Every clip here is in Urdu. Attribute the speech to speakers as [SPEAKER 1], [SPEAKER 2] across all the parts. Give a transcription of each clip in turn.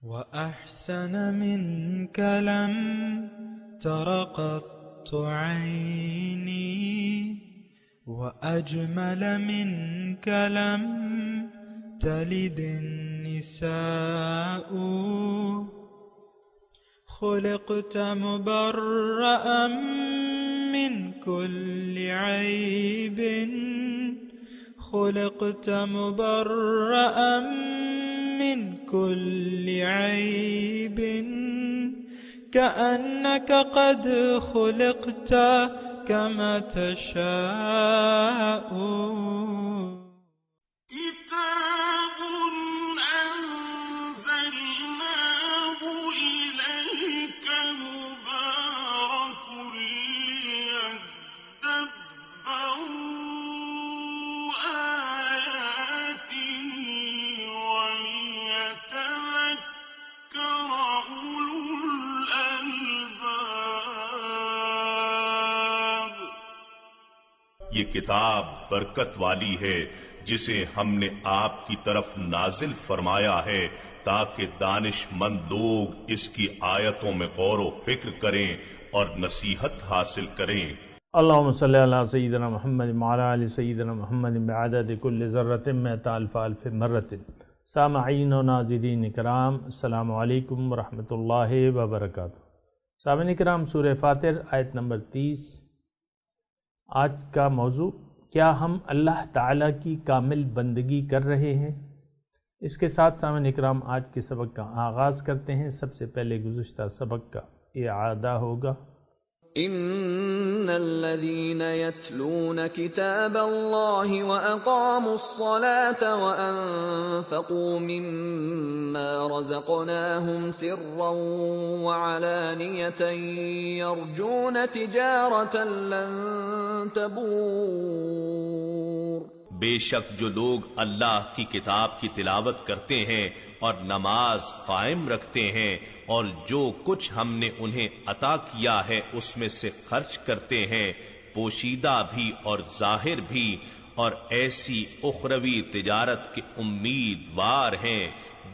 [SPEAKER 1] وأحسن منك لم تر قط عيني وأجمل منك لم تلد النساء خلقت مبرأ من كل عيب خلقت مبرأ من كل عيب كأنك قد خلقت كما تشاء
[SPEAKER 2] كتاب أنزلناه إليك مبارك ليدبروا آياته وليتذكر أولو الألباب.
[SPEAKER 3] یہ کتاب برکت والی ہے جسے ہم نے آپ کی طرف نازل فرمایا ہے تاکہ دانش مند لوگ اس کی آیتوں میں غور و فکر کریں اور نصیحت حاصل کریں.
[SPEAKER 4] اللہم صلی علی سیدنا محمد وعلی آل سیدنا محمد بعدد کل ذرۃ مئۃ الف الف مرۃ. سامعین و ناظرین کرام، السلام علیکم ورحمۃ اللہ وبرکاتہ. سامعین کرام، سورہ فاطر آیت نمبر 30. آج کا موضوع، کیا ہم اللہ تعالیٰ کی کامل بندگی کر رہے ہیں؟ اس کے ساتھ سامعین اکرام آج کے سبق کا آغاز کرتے ہیں. سب سے پہلے گزشتہ سبق کا اعادہ ہوگا.
[SPEAKER 5] ان الذين يتلون كتاب الله واقاموا الصلاه وانفقوا مما رزقناهم سرا وعلانيه يرجون تجاره لن تبور.
[SPEAKER 3] بے شک جو لوگ اللہ کی کتاب کی تلاوت کرتے ہیں اور نماز قائم رکھتے ہیں اور جو کچھ ہم نے انہیں عطا کیا ہے اس میں سے خرچ کرتے ہیں، پوشیدہ بھی اور ظاہر بھی، اور ایسی اخروی تجارت کے امیدوار ہیں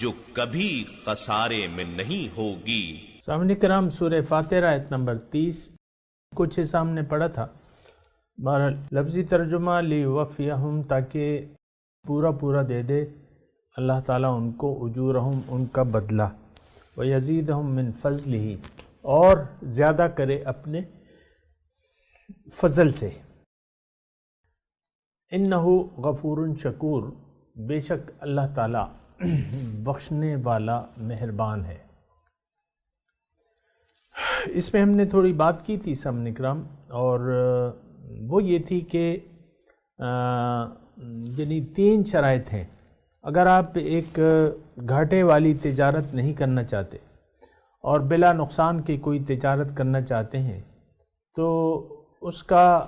[SPEAKER 3] جو کبھی خسارے میں نہیں ہوگی.
[SPEAKER 4] سامعین کرام، سورہ فاطر آیت نمبر 30 کچھ حصہ ہم نے پڑھا تھا. بہرحال لفظی ترجمہ لیوفیہم، تاکہ پورا دے دے اللہ تعالیٰ ان کو اجورہم، ان کا بدلہ، ویزیدہم من فضلہ، اور زیادہ کرے اپنے فضل سے. انہ غفور شکور، بے شک اللہ تعالیٰ بخشنے والا مہربان ہے. اس میں ہم نے تھوڑی بات کی تھی سامعین اکرام، اور وہ یہ تھی کہ یعنی 3 شرائط ہیں. اگر آپ ایک گھاٹے والی تجارت نہیں کرنا چاہتے اور بلا نقصان کی کوئی تجارت کرنا چاہتے ہیں تو اس کا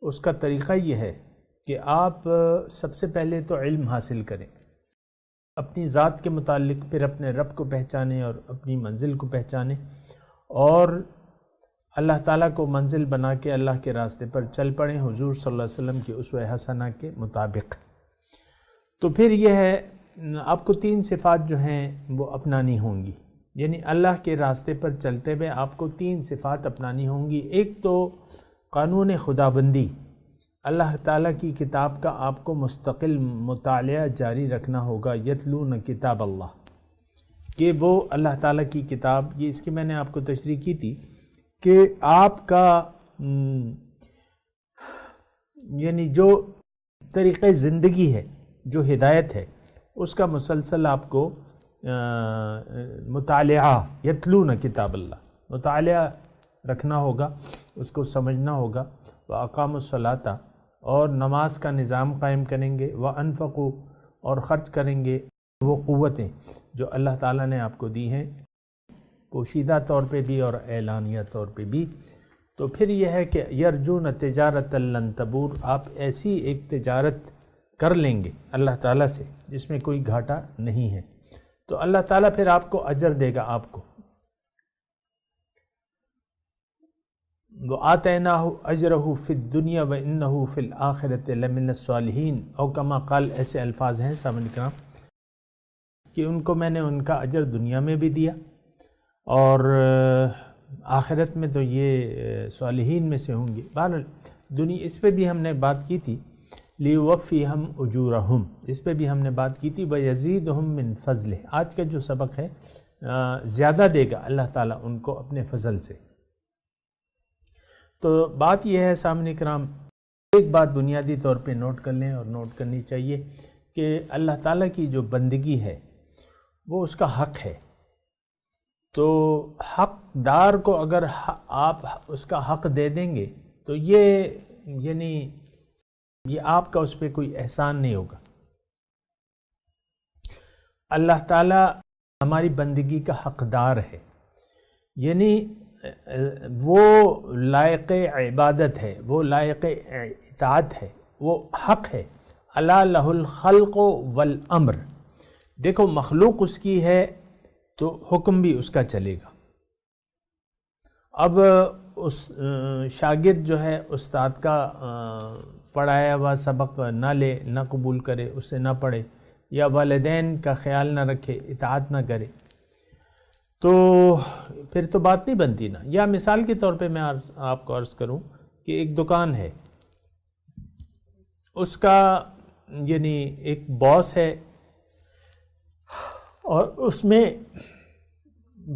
[SPEAKER 4] اس کا طریقہ یہ ہے کہ آپ سب سے پہلے تو علم حاصل کریں اپنی ذات کے متعلق، پھر اپنے رب کو پہچانیں اور اپنی منزل کو پہچانیں، اور اللہ تعالیٰ کو منزل بنا کے اللہ کے راستے پر چل پڑیں حضور صلی اللہ علیہ وسلم کی اسوہ حسنہ کے مطابق. تو پھر یہ ہے آپ کو 3 صفات جو ہیں وہ اپنانی ہوں گی. یعنی اللہ کے راستے پر چلتے ہوئے آپ کو 3 صفات اپنانی ہوں گی. ایک تو قانون خداوندی، اللہ تعالیٰ کی کتاب کا آپ کو مستقل مطالعہ جاری رکھنا ہوگا. یتلون کتاب اللہ، کہ وہ اللہ تعالیٰ کی کتاب، یہ اس کی میں نے آپ کو تشریح کی تھی کہ آپ کا یعنی جو طریقہ زندگی ہے، جو ہدایت ہے، اس کا مسلسل آپ کو مطالعہ، یتلون کتاب اللہ، مطالعہ رکھنا ہوگا، اس کو سمجھنا ہوگا. وَأَقَامُوا الصَّلَاةَ، اور نماز کا نظام قائم کریں گے. وَأَنفَقُوا، اور خرچ کریں گے وہ قوتیں جو اللہ تعالیٰ نے آپ کو دی ہیں، پوشیدہ طور پہ بھی اور اعلانیہ طور پہ بھی. تو پھر یہ ہے کہ یرجون تجارت لن تبور، آپ ایسی ایک تجارت کر لیں گے اللہ تعالیٰ سے جس میں کوئی گھاٹا نہیں ہے، تو اللہ تعالیٰ پھر آپ کو اجر دے گا. آپ کو وَآتَيْنَاهُ أَجْرَهُ فِي الدُّنْيَا وَإِنَّهُ فِي الْآخِرَةِ لَمِنَ الصَّالِحِينَ، او کما قال، ایسے الفاظ ہیں سامعین کرام. کہ ان کو میں نے ان کا اجر دنیا میں بھی دیا اور آخرت میں تو یہ صالحین میں سے ہوں گے. بہرحال اس پہ بھی ہم نے بات کی تھی، لیوفیہم اجورہم، اس پہ بھی ہم نے بات کی تھی. ویزیدہم من فضلہ، آج کا جو سبق ہے زیادہ دے گا اللہ تعالیٰ ان کو اپنے فضل سے. تو بات یہ ہے سامعین کرام، ایک بات بنیادی طور پہ نوٹ کر لیں اور نوٹ کرنی چاہیے کہ اللہ تعالیٰ کی جو بندگی ہے وہ اس کا حق ہے. تو حقدار کو اگر آپ اس کا حق دے دیں گے تو یہ آپ کا اس پہ کوئی احسان نہیں ہوگا. اللہ تعالیٰ ہماری بندگی کا حقدار ہے، یعنی وہ لائق عبادت ہے، وہ لائق اطاعت ہے، وہ حق ہے. الا لہ الخلق والامر، دیکھو مخلوق اس کی ہے تو حکم بھی اس کا چلے گا. اب اس شاگرد جو ہے استاد کا پڑھایا ہوا سبق نہ لے، نہ قبول کرے، اسے نہ پڑھے، یا والدین کا خیال نہ رکھے، اطاعت نہ کرے، تو پھر تو بات نہیں بنتی نا. یا مثال کے طور پہ میں آپ کو عرض کروں کہ ایک دکان ہے، اس کا یعنی ایک باس ہے اور اس میں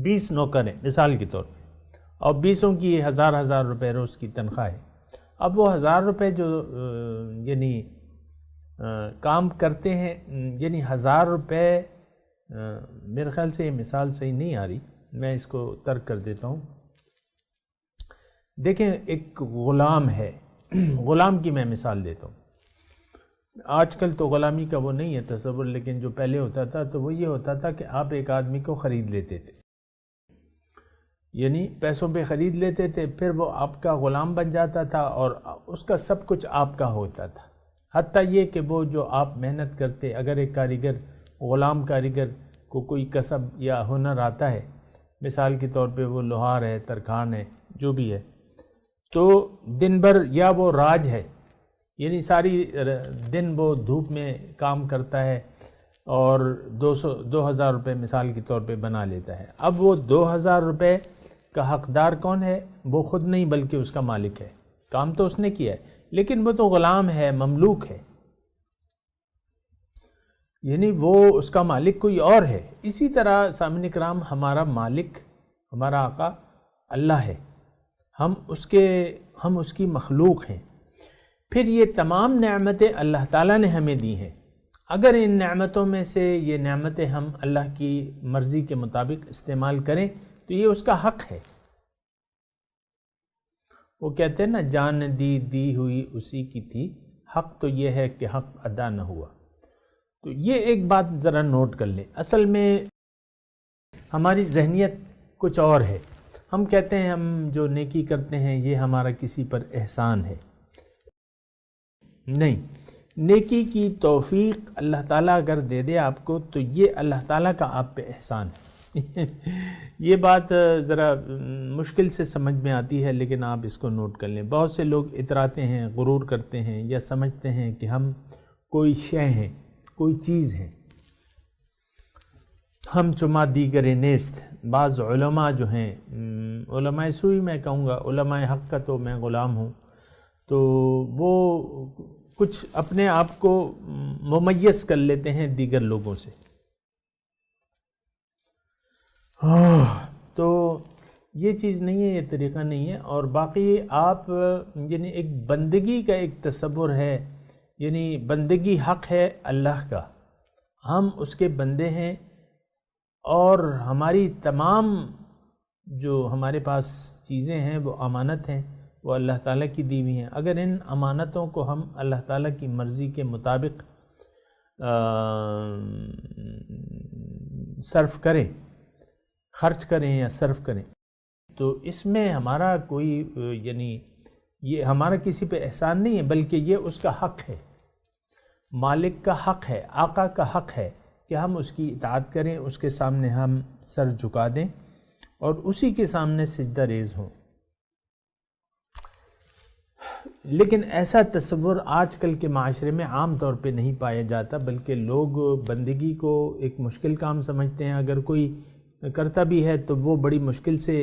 [SPEAKER 4] 20 نوکر ہیں مثال کے طور پہ، اور 20 کی 1000 روپے روز کی تنخواہ ہے. اب وہ 1000 روپے جو یعنی کام کرتے ہیں، یعنی 1000 روپے، میرے خیال سے یہ مثال صحیح نہیں آ رہی، میں اس کو ترک کر دیتا ہوں. دیکھیں ایک غلام ہے، غلام کی میں مثال دیتا ہوں. آج کل تو غلامی کا وہ نہیں ہے تصور، لیکن جو پہلے ہوتا تھا تو وہ یہ ہوتا تھا کہ آپ ایک آدمی کو خرید لیتے تھے، یعنی پیسوں پہ خرید لیتے تھے، پھر وہ آپ کا غلام بن جاتا تھا اور اس کا سب کچھ آپ کا ہوتا تھا. حتیٰ یہ کہ وہ جو آپ محنت کرتے، اگر ایک کاریگر، غلام کاریگر کو کوئی کسب یا ہنر آتا ہے، مثال کے طور پہ وہ لوہار ہے، ترکھان ہے، جو بھی ہے، تو دن بھر، یا وہ راج ہے، یعنی ساری دن وہ دھوپ میں کام کرتا ہے اور 2000 روپے مثال کے طور پہ بنا لیتا ہے. اب وہ 2000 روپے کا حقدار کون ہے؟ وہ خود نہیں بلکہ اس کا مالک ہے. کام تو اس نے کیا ہے لیکن وہ تو غلام ہے، مملوک ہے، یعنی وہ اس کا مالک کوئی اور ہے. اسی طرح سامعین کرام ہمارا مالک، ہمارا آقا اللہ ہے، ہم اس کی مخلوق ہیں. پھر یہ تمام نعمتیں اللہ تعالیٰ نے ہمیں دی ہیں. اگر ان نعمتوں میں سے یہ نعمتیں ہم اللہ کی مرضی کے مطابق استعمال کریں تو یہ اس کا حق ہے. وہ کہتے ہیں نا، جان دی ہوئی اسی کی تھی، حق تو یہ ہے کہ حق ادا نہ ہوا. تو یہ ایک بات ذرا نوٹ کر لیں. اصل میں ہماری ذہنیت کچھ اور ہے. ہم کہتے ہیں ہم جو نیکی کرتے ہیں یہ ہمارا کسی پر احسان ہے. نہیں، نیکی کی توفیق اللہ تعالیٰ اگر دے دے آپ کو تو یہ اللہ تعالیٰ کا آپ پہ احسان ہے. یہ بات ذرا مشکل سے سمجھ میں آتی ہے لیکن آپ اس کو نوٹ کر لیں. بہت سے لوگ اتراتے ہیں، غرور کرتے ہیں، یا سمجھتے ہیں کہ ہم کوئی شے ہیں، کوئی چیز ہے. ہم چما دیگر نیست. بعض علماء جو ہیں، علماء سوئی میں کہوں گا، علماء حق کا تو میں غلام ہوں، تو وہ کچھ اپنے آپ کو ممیز کر لیتے ہیں دیگر لوگوں سے. تو یہ چیز نہیں ہے، یہ طریقہ نہیں ہے. اور باقی آپ یعنی ایک بندگی کا ایک تصور ہے، یعنی بندگی حق ہے اللہ کا، ہم اس کے بندے ہیں، اور ہماری تمام جو ہمارے پاس چیزیں ہیں وہ امانت ہیں، وہ اللہ تعالیٰ کی دی ہوئی ہیں. اگر ان امانتوں کو ہم اللہ تعالیٰ کی مرضی کے مطابق صرف کریں، خرچ کریں یا صرف کریں، تو اس میں ہمارا کوئی یعنی یہ ہمارا کسی پہ احسان نہیں ہے، بلکہ یہ اس کا حق ہے، مالک کا حق ہے، آقا کا حق ہے کہ ہم اس کی اطاعت کریں، اس کے سامنے ہم سر جھکا دیں اور اسی کے سامنے سجدہ ریز ہوں. لیکن ایسا تصور آج کل کے معاشرے میں عام طور پہ نہیں پایا جاتا، بلکہ لوگ بندگی کو ایک مشکل کام سمجھتے ہیں. اگر کوئی کرتا بھی ہے تو وہ بڑی مشکل سے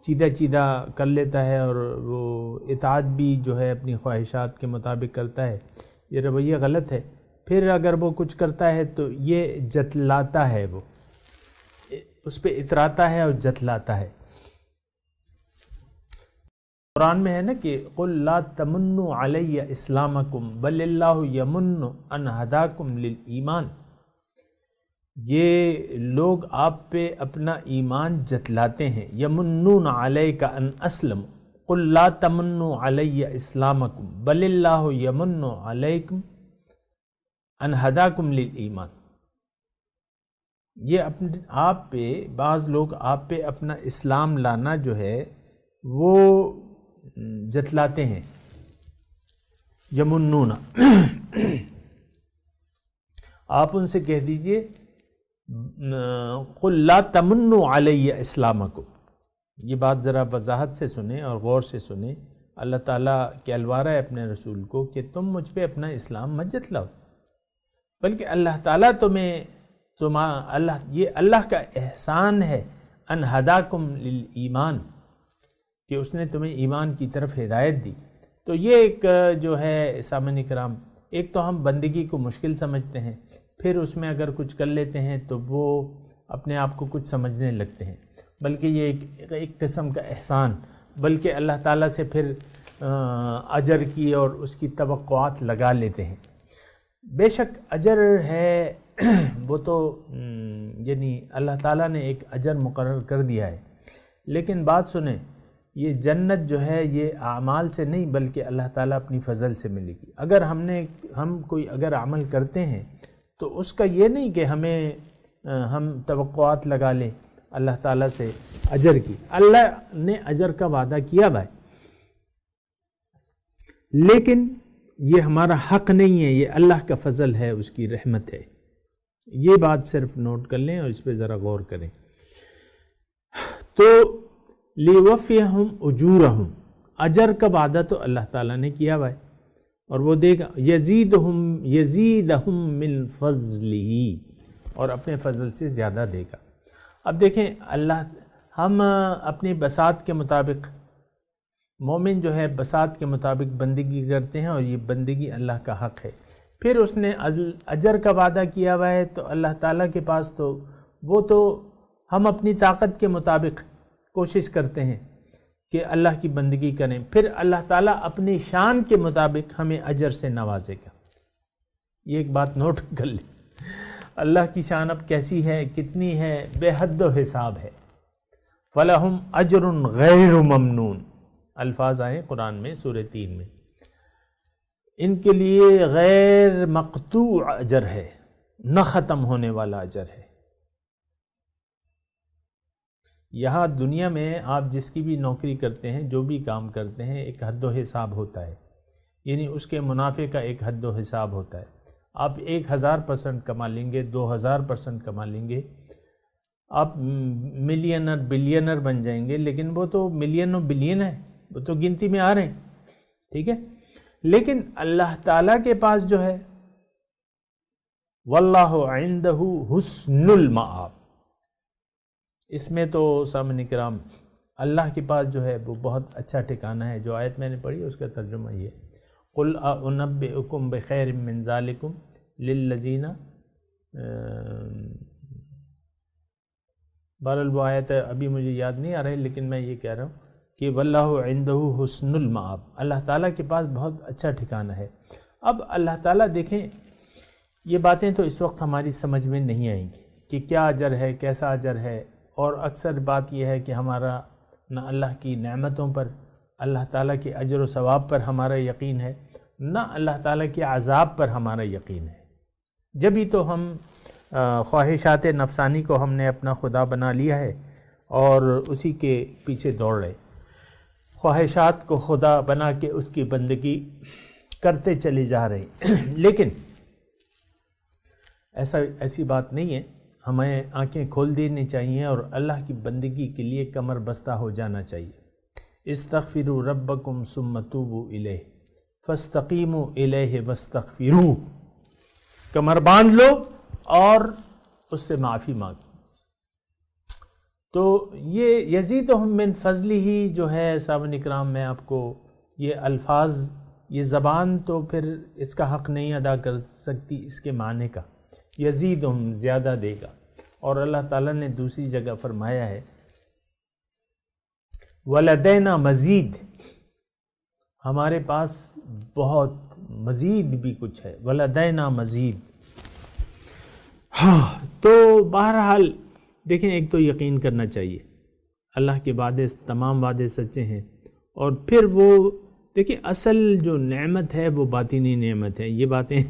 [SPEAKER 4] چیدہ کر لیتا ہے، اور وہ اطاعت بھی جو ہے اپنی خواہشات کے مطابق کرتا ہے. یہ رویہ غلط ہے. پھر اگر وہ کچھ کرتا ہے تو یہ جتلاتا ہے، وہ اس پہ اتراتا ہے اور جتلاتا ہے. قرآن میں ہے نا کہ قُل لَا تَمُنُّوا عَلَيَّ إِسْلَامَكُمْ بَلِ اللَّهُ يَمُنُّ أَنْ هَدَاكُمْ لِلْإِيمَانِ. یہ لوگ آپ پہ اپنا ایمان جتلاتے ہیں. يَمُنُّونَ عَلَيْكَ أَنْ أَسْلَمُوا قُل لَا تَمُنُّوا عَلَيَّ إِسْلَامَكُمْ بَلِ اللَّهُ يَمُنُّ عَلَيْكُمْ أَنْ هَدَاكُمْ لِلْإِيمَانِ. یہ آپ پہ بعض لوگ آپ پہ اپنا اسلام لانا جو ہے وہ جتلاتے ہیں. یمنون آپ ان سے کہہ دیجئے قل لا تمنوا علی اسلامکم. یہ بات ذرا وضاحت سے سنیں اور غور سے سنیں. اللہ تعالیٰ کے الوارہ ہے اپنے رسول کو کہ تم مجھ پہ اپنا اسلام مت جتلاؤ، بلکہ اللہ تعالیٰ یہ اللہ کا احسان ہے ان ہداکم للایمان، کہ اس نے تمہیں ایمان کی طرف ہدایت دی. تو یہ ایک جو ہے سامعین کرام، ایک تو ہم بندگی کو مشکل سمجھتے ہیں، پھر اس میں اگر کچھ کر لیتے ہیں تو وہ اپنے آپ کو کچھ سمجھنے لگتے ہیں، بلکہ یہ ایک قسم کا احسان، بلکہ اللہ تعالیٰ سے پھر اجر کی اور اس کی توقعات لگا لیتے ہیں. بے شک اجر ہے وہ تو یعنی اللہ تعالیٰ نے ایک اجر مقرر کر دیا ہے، لیکن بات سنیں، یہ جنت جو ہے یہ اعمال سے نہیں بلکہ اللہ تعالیٰ اپنی فضل سے ملے گی. اگر ہم کوئی اگر عمل کرتے ہیں تو اس کا یہ نہیں کہ ہم توقعات لگا لیں اللہ تعالیٰ سے اجر کی. اللہ نے اجر کا وعدہ کیا بھائی، لیکن یہ ہمارا حق نہیں ہے، یہ اللہ کا فضل ہے، اس کی رحمت ہے. یہ بات صرف نوٹ کر لیں اور اس پہ ذرا غور کریں. تو لیوفیہم اجورہم، اجر کا وعدہ تو اللہ تعالیٰ نے کیا بھائی، اور وہ دے گا. یزیدہم من فضلہ، اور اپنے فضل سے زیادہ دے گا. اب دیکھیں ہم اپنی بساط کے مطابق، مومن جو ہے بساط کے مطابق بندگی کرتے ہیں، اور یہ بندگی اللہ کا حق ہے. پھر اس نے اجر کا وعدہ کیا ہوا ہے تو اللہ تعالیٰ کے پاس تو وہ تو ہم اپنی طاقت کے مطابق کوشش کرتے ہیں کہ اللہ کی بندگی کریں، پھر اللہ تعالیٰ اپنی شان کے مطابق ہمیں اجر سے نوازے گا. یہ ایک بات نوٹ کر لیں، اللہ کی شان اب کیسی ہے، کتنی ہے، بے حد و حساب ہے. فَلَهُمْ أَجْرٌ غَيْرُ مَمْنُونَ الفاظ آئے قرآن میں سورہ 3 میں. ان کے لیے غیر مقطوع اجر ہے، نہ ختم ہونے والا اجر ہے. یہاں دنیا میں آپ جس کی بھی نوکری کرتے ہیں، جو بھی کام کرتے ہیں، ایک حد و حساب ہوتا ہے، یعنی اس کے منافع کا ایک حد و حساب ہوتا ہے. آپ 1000% کما لیں گے، 2000% کما لیں گے، آپ ملینر بلینر بن جائیں گے، لیکن وہ تو ملین و بلین ہے، وہ تو گنتی میں آ رہے ہیں، ٹھیک ہے. لیکن اللہ تعالیٰ کے پاس جو ہے واللہ عندہ حسن المآب، اس میں تو سامعین کرام اللہ کے پاس جو ہے وہ بہت اچھا ٹھکانہ ہے. جو آیت میں نے پڑھی اس کا ترجمہ یہ ہے، قل انبئکم بخیر من ذالکم للذین، بہرحال وہ آیت ابھی مجھے یاد نہیں آ رہی، لیکن میں یہ کہہ رہا ہوں کہ واللہ عندہ حسن المآب، اللہ تعالیٰ کے پاس بہت اچھا ٹھکانہ ہے. اب اللہ تعالیٰ دیکھیں، یہ باتیں تو اس وقت ہماری سمجھ میں نہیں آئیں گی کہ کیا اجر ہے، کیسا اجر ہے، اور اکثر بات یہ ہے کہ ہمارا نہ اللہ کی نعمتوں پر، اللہ تعالیٰ کے اجر و ثواب پر ہمارا یقین ہے، نہ اللہ تعالیٰ کے عذاب پر ہمارا یقین ہے. جبھی تو ہم خواہشات نفسانی کو ہم نے اپنا خدا بنا لیا ہے اور اسی کے پیچھے دوڑ رہے، خواہشات کو خدا بنا کے اس کی بندگی کرتے چلے جا رہے ہیں. لیکن ایسی بات نہیں ہے، ہمیں آنکھیں کھول دینی چاہیے اور اللہ کی بندگی کے لیے کمر بستہ ہو جانا چاہیے. استغفروا ربکم ثم توبوا الیہ فاستقیموا الیہ واستغفروہ، کمر باندھ لو اور اس سے معافی مانگو۔ تو یہ یزیدہم من فضلہ جو ہے سامعین اکرام، میں آپ کو یہ الفاظ، یہ زبان تو پھر اس کا حق نہیں ادا کر سکتی اس کے معنی کا، یزیدہم زیادہ دے گا۔ اور اللہ تعالیٰ نے دوسری جگہ فرمایا ہے وَلَدَيْنَا مزید، ہمارے پاس بہت مزید بھی کچھ ہے، وَلَدَيْنَا مزید۔ ہاں، تو بہرحال دیکھیں، ایک تو یقین کرنا چاہیے اللہ کے وعدے، تمام وعدے سچے ہیں، اور پھر وہ دیکھیں اصل جو نعمت ہے وہ باطنی نعمت ہے۔ یہ باتیں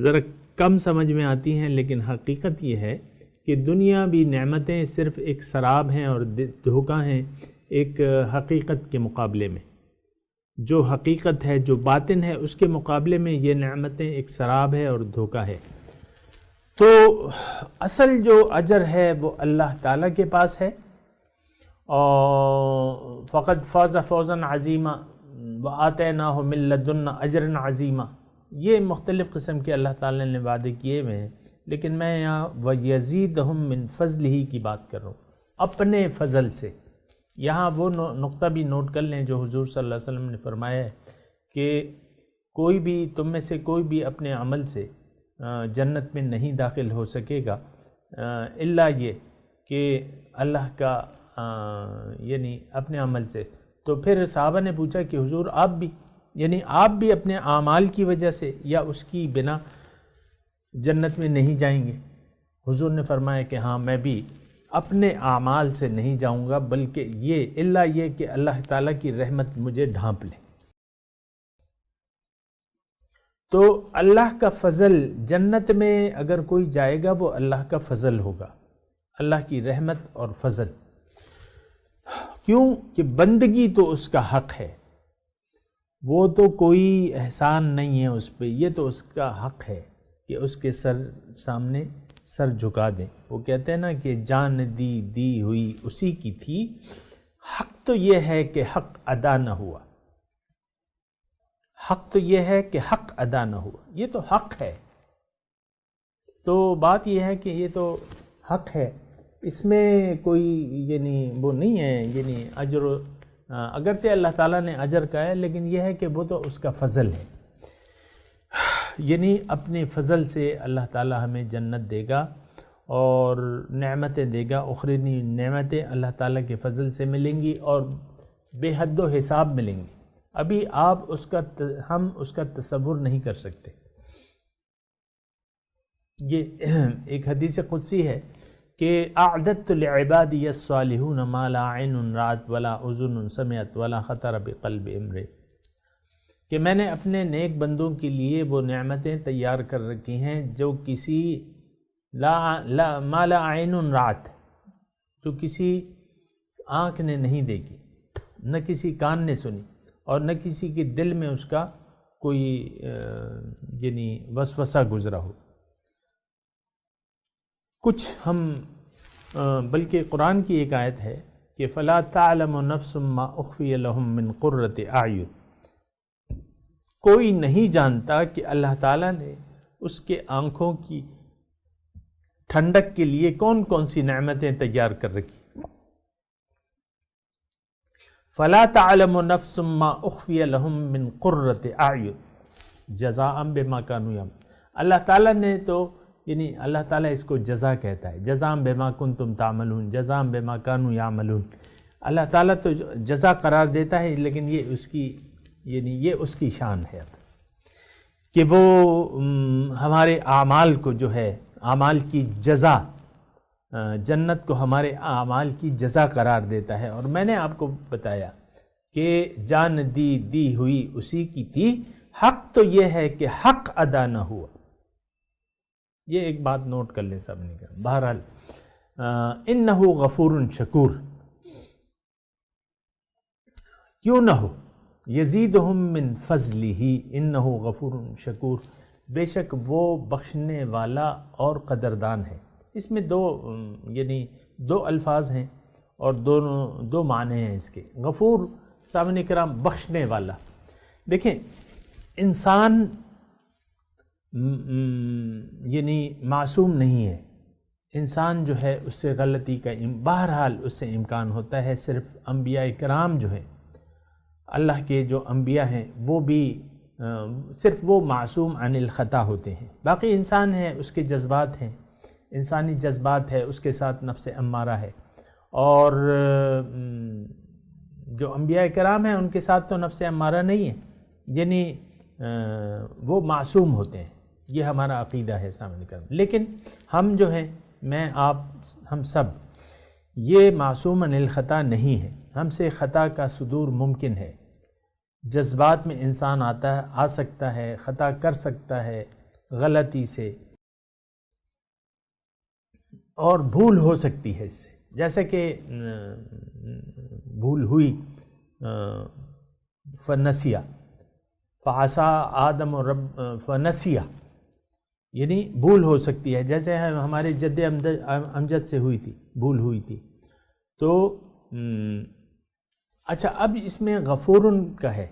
[SPEAKER 4] ذرا کم سمجھ میں آتی ہیں، لیکن حقیقت یہ ہے کہ دنیا بھی نعمتیں صرف ایک سراب ہیں اور دھوکہ ہیں ایک حقیقت کے مقابلے میں۔ جو حقیقت ہے، جو باطن ہے، اس کے مقابلے میں یہ نعمتیں ایک سراب ہے اور دھوکہ ہے۔ تو اصل جو اجر ہے وہ اللہ تعالیٰ کے پاس ہے، اور فقد فاز فوزا عظیما وآتیناہ من لدنا اجرا عظیما، یہ مختلف قسم کے اللہ تعالیٰ نے وعدے کیے ہوئے ہیں، لیکن میں یہاں وَيَزِيدَهُم مِّن فَضْلِهِ کی بات کر رہا ہوں، اپنے فضل سے۔ یہاں وہ نقطہ بھی نوٹ کر لیں جو حضور صلی اللہ علیہ وسلم نے فرمایا ہے کہ کوئی بھی تم میں سے کوئی بھی اپنے عمل سے جنت میں نہیں داخل ہو سکے گا الا یہ کہ اللہ کا یعنی اپنے عمل سے۔ تو پھر صحابہ نے پوچھا کہ حضور آپ بھی، یعنی آپ بھی اپنے اعمال کی وجہ سے یا اس کی بنا جنت میں نہیں جائیں گے؟ حضور نے فرمایا کہ ہاں، میں بھی اپنے اعمال سے نہیں جاؤں گا، بلکہ یہ الا یہ کہ اللہ تعالیٰ کی رحمت مجھے ڈھانپ لے۔ تو اللہ کا فضل، جنت میں اگر کوئی جائے گا وہ اللہ کا فضل ہوگا، اللہ کی رحمت اور فضل۔ کیوں کہ بندگی تو اس کا حق ہے، وہ تو کوئی احسان نہیں ہے اس پہ، یہ تو اس کا حق ہے کہ اس کے سامنے سر جھکا دیں۔ وہ کہتے ہیں نا کہ جان دی ہوئی اسی کی تھی، حق تو یہ ہے کہ حق ادا نہ ہوا، حق تو یہ ہے کہ حق ادا نہ ہوا، یہ تو حق ہے۔ تو بات یہ ہے کہ یہ تو حق ہے، اس میں کوئی یعنی وہ نہیں ہے، یعنی اجر اگرچہ اللہ تعالیٰ نے اجر کا ہے، لیکن یہ ہے کہ وہ تو اس کا فضل ہے، یعنی اپنے فضل سے اللہ تعالیٰ ہمیں جنت دے گا اور نعمتیں دے گا، اخروی نعمتیں اللہ تعالیٰ کے فضل سے ملیں گی اور بے حد و حساب ملیں گی، ابھی ہم اس کا تصور نہیں کر سکتے۔ یہ ایک حدیث قدسی ہے کہ اعددت لعبادی الصالحون ما لا عین رأت ولا اذن سمعت ولا خطر بقلب امرئ، کہ میں نے اپنے نیک بندوں کے لیے وہ نعمتیں تیار کر رکھی ہیں جو کسی ما لا عین رأت، جو کسی آنکھ نے نہیں دیکھی، نہ کسی کان نے سنی، اور نہ کسی کے دل میں اس کا کوئی یعنی وسوسہ گزرا ہو۔ کچھ ہم بلکہ قرآن کی ایک آیت ہے کہ فلا تعلم نفس ما اخفی لهم من قرۃ اعین، کوئی نہیں جانتا کہ اللہ تعالیٰ نے اس کے آنکھوں کی ٹھنڈک کے لیے کون کون سی نعمتیں تیار کر رکھی۔ فلا تعلم نفس ما اخفی لهم من قرۃ اعین جزاء بما كانوا یعملون، اللہ تعالیٰ نے تو یعنی اللہ تعالیٰ اس کو جزا کہتا ہے، جزاء بما کنتم تعملون، جزاء بما كانوا یعملون، اللہ تعالیٰ تو جزا قرار دیتا ہے، لیکن یہ اس کی یعنی یہ اس کی شان ہے کہ وہ ہمارے اعمال کو جو ہے، اعمال کی جزا، جنت کو ہمارے اعمال کی جزا قرار دیتا ہے۔ اور میں نے آپ کو بتایا کہ جان دی ہوئی اسی کی تھی، حق تو یہ ہے کہ حق ادا نہ ہوا۔ یہ ایک بات نوٹ کر لیں سب نے کہا۔ بہرحال انہ غفور شکور، کیوں نہ ہو، یزیدہم من فضلہ انہ غفور شکور، بے شک وہ بخشنے والا اور قدردان ہے۔ اس میں دو الفاظ ہیں، اور دو معنی ہیں اس کے. غفور سامعین کرام بخشنے والا. دیکھیں انسان یعنی معصوم نہیں ہے. انسان جو ہے اس سے غلطی کا بہرحال اس سے امکان ہوتا ہے. صرف انبیاء کرام جو ہیں اللہ کے جو انبیاء ہیں وہ بھی صرف وہ معصوم عن الخطا ہوتے ہیں. باقی انسان ہے اس کے جذبات ہیں, انسانی جذبات ہے, اس کے ساتھ نفس امارہ ہے. اور جو انبیاء کرام ہیں ان کے ساتھ تو نفس امارہ نہیں ہے, یعنی وہ معصوم ہوتے ہیں. یہ ہمارا عقیدہ ہے سامنے کرم. لیکن ہم جو ہیں, میں آپ ہم سب یہ معصوم عن الخطا نہیں ہے. ہم سے خطا کا صدور ممکن ہے. جذبات میں انسان آ سکتا ہے, خطا کر سکتا ہے غلطی سے, اور بھول ہو سکتی ہے اس سے. جیسے کہ بھول ہوئی فنسیہ فعصا آدم و رب فنسیہ, یعنی بھول ہو سکتی ہے. جیسے ہمارے جد امجد سے ہوئی تھی, بھول ہوئی تھی. تو اچھا اب اس میں غفور کا ہے,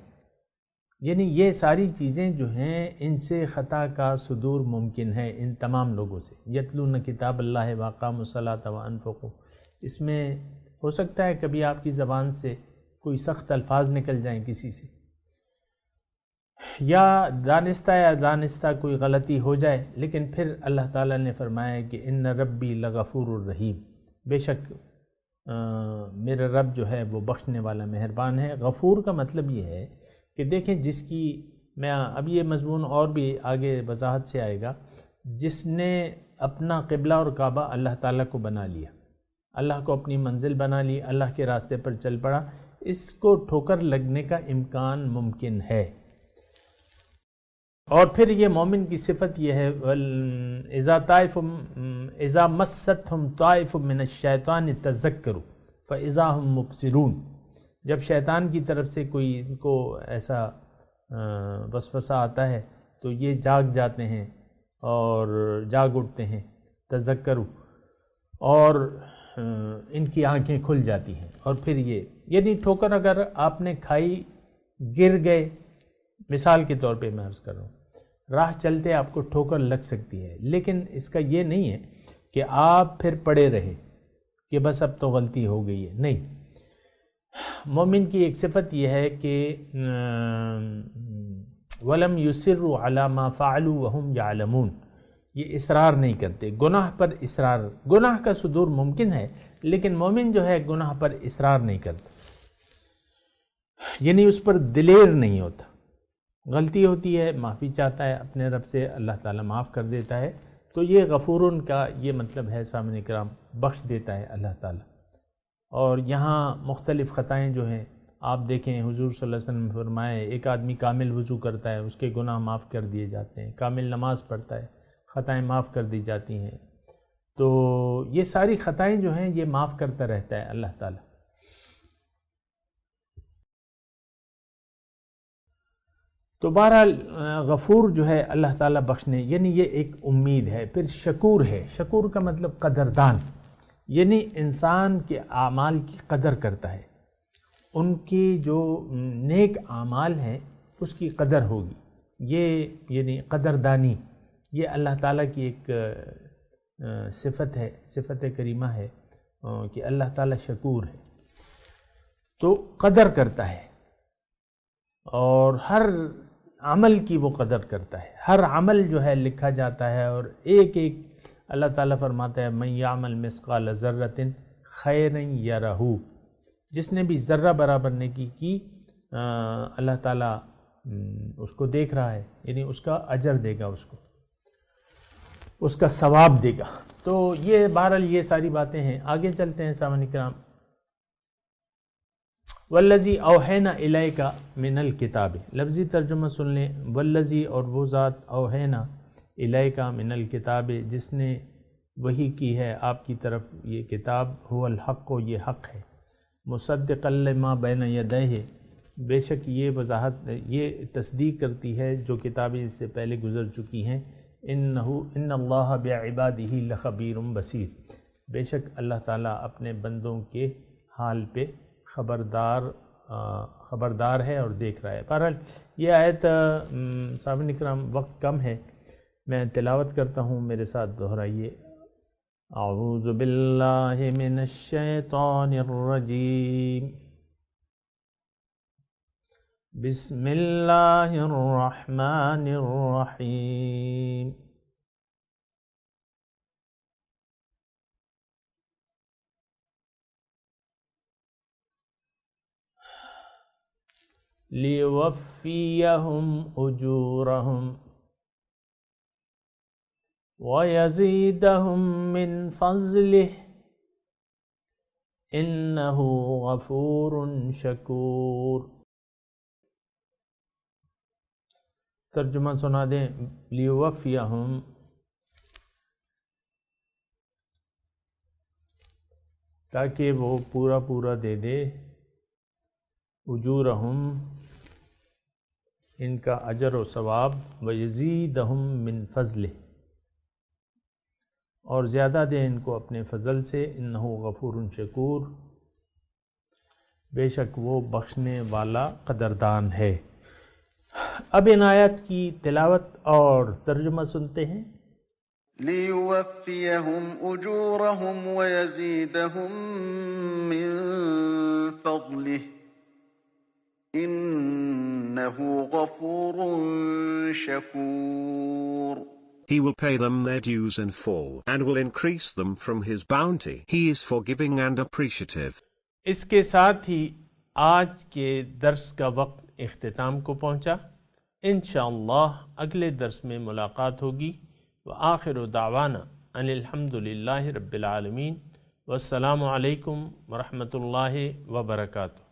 [SPEAKER 4] یعنی یہ ساری چیزیں جو ہیں ان سے خطا کا صدور ممکن ہے ان تمام لوگوں سے. یتلون کتاب اللہ واقاموا الصلاۃ وانفقوا, اس میں ہو سکتا ہے کبھی آپ کی زبان سے کوئی سخت الفاظ نکل جائیں کسی سے, یا دانستہ کوئی غلطی ہو جائے, لیکن پھر اللہ تعالیٰ نے فرمایا کہ ان ربی لغفور الرحیم, بے شک میرا رب جو ہے وہ بخشنے والا مہربان ہے. غفور کا مطلب یہ ہے کہ دیکھیں جس کی, میں اب یہ مضمون اور بھی آگے وضاحت سے آئے گا, جس نے اپنا قبلہ اور کعبہ اللہ تعالیٰ کو بنا لیا, اللہ کو اپنی منزل بنا لی, اللہ کے راستے پر چل پڑا, اس کو ٹھوکر لگنے کا امکان ممکن ہے. اور پھر یہ مومن کی صفت یہ ہے اذا مستہم طائف من الشیطان تذکروا فاذا هم مبصرون, جب شیطان کی طرف سے کوئی ان کو ایسا وسوسہ آتا ہے تو یہ جاگ جاتے ہیں اور جاگ اٹھتے ہیں, تذکروا, اور ان کی آنکھیں کھل جاتی ہیں. اور پھر یہ یعنی ٹھوکر اگر آپ نے کھائی, گر گئے, مثال کے طور پہ میں عرض کر رہا ہوں, راہ چلتے آپ کو ٹھوکر لگ سکتی ہے, لیکن اس کا یہ نہیں ہے کہ آپ پھر پڑے رہے کہ بس اب تو غلطی ہو گئی ہے. نہیں, مومن کی ایک صفت یہ ہے کہ وَلَمْ يُصِرُّوا عَلَى مَا فَعَلُوا وَهُمْ يَعْلَمُونَ, یہ اصرار نہیں کرتے گناہ پر. اصرار گناہ کا صدور ممکن ہے, لیکن مومن جو ہے گناہ پر اصرار نہیں کرتا, یعنی اس پر دلیر نہیں ہوتا. غلطی ہوتی ہے, معافی چاہتا ہے اپنے رب سے, اللہ تعالیٰ معاف کر دیتا ہے. تو یہ غفورن کا یہ مطلب ہے سامعین کرام, بخش دیتا ہے اللہ تعالیٰ. اور یہاں مختلف خطائیں جو ہیں آپ دیکھیں, حضور صلی اللہ علیہ وسلم نے فرمائے ایک آدمی کامل وضو کرتا ہے, اس کے گناہ معاف کر دیے جاتے ہیں. کامل نماز پڑھتا ہے, خطائیں معاف کر دی جاتی ہیں. تو یہ ساری خطائیں جو ہیں یہ معاف کرتا رہتا ہے اللہ تعالیٰ. تو بہرحال غفور جو ہے اللہ تعالیٰ بخشنے, یعنی یہ ایک امید ہے. پھر شکور ہے, شکور کا مطلب قدردان, یعنی انسان کے اعمال کی قدر کرتا ہے, ان کی جو نیک اعمال ہیں اس کی قدر ہوگی. یہ یعنی قدردانی, یہ اللہ تعالیٰ کی ایک صفت ہے, صفت کریمہ ہے کہ اللہ تعالیٰ شکور ہے, تو قدر کرتا ہے, اور ہر عمل کی وہ قدر کرتا ہے. ہر عمل جو ہے لکھا جاتا ہے, اور ایک ایک اللہ تعالیٰ فرماتا ہے من یعمل مثقال ذرۃ خیرا یرہ, جس نے بھی ذرہ برابر نیکی کی اللہ تعالیٰ اس کو دیکھ رہا ہے, یعنی اس کا اجر دے گا, اس کو اس کا ثواب دے گا. تو یہ بہرحال یہ ساری باتیں ہیں. آگے چلتے ہیں سامعین کرام. والذی اوحینا الیک من الکتاب, لفظی ترجمہ سن لیں. والذی, اور وہ ذات, اوحینا الیک من الکتاب, جس نے وحی کی ہے آپ کی طرف یہ کتاب, هو الحق, یہ حق ہے, مصدقا لما بین یدیہ, بے شک یہ وضاحت, یہ تصدیق کرتی ہے جو کتابیں اس سے پہلے گزر چکی ہیں. ان اللہ بعبادہ لخبیر بصیر, بے شک اللہ تعالیٰ اپنے بندوں کے حال پہ خبردار ہے اور دیکھ رہا ہے۔ بہرحال یہ آیت سامعین کرام وقت کم ہے، میں تلاوت کرتا ہوں، میرے ساتھ دہرائیے۔ اعوذ باللہ من الشیطان الرجیم، بسم اللہ الرحمن الرحیم۔ لیوفیہم اجورہم وَيَزِيدَهُم مِّن فَضْلِهِ إِنَّهُ غَفُورٌ شَكُورٌ۔ ترجمہ سنا دیں۔ لیوفیہم، تاکہ وہ پورا دے دے، اجورہم، ان کا اجر و ثواب، وَيَزِيدَهُم مِّن فَضْلِهِ، اور زیادہ دے ان کو اپنے فضل سے، انہو غفور شکور، بے شک وہ بخشنے والا قدردان ہے۔ اب ان آیات کی تلاوت اور ترجمہ سنتے ہیں۔
[SPEAKER 2] لِيُوَفِّيَهُمْ أُجُورَهُمْ وَيَزِيدَهُم مِّن فَضْلِهِ إِنَّهُ غَفُورٌ شَكُورٌ۔
[SPEAKER 6] He will pay them their dues in full and will increase them from his bounty. He is forgiving and appreciative.
[SPEAKER 4] اس کے ساتھ ہی آج کے درس کا وقت اختتام کو پہنچا۔ انشاءاللہ اگلے درس میں ملاقات ہوگی۔ وآخر دعوانا ان الحمد للہ رب العالمین، والسلام علیکم ورحمۃ اللہ وبرکاتہ۔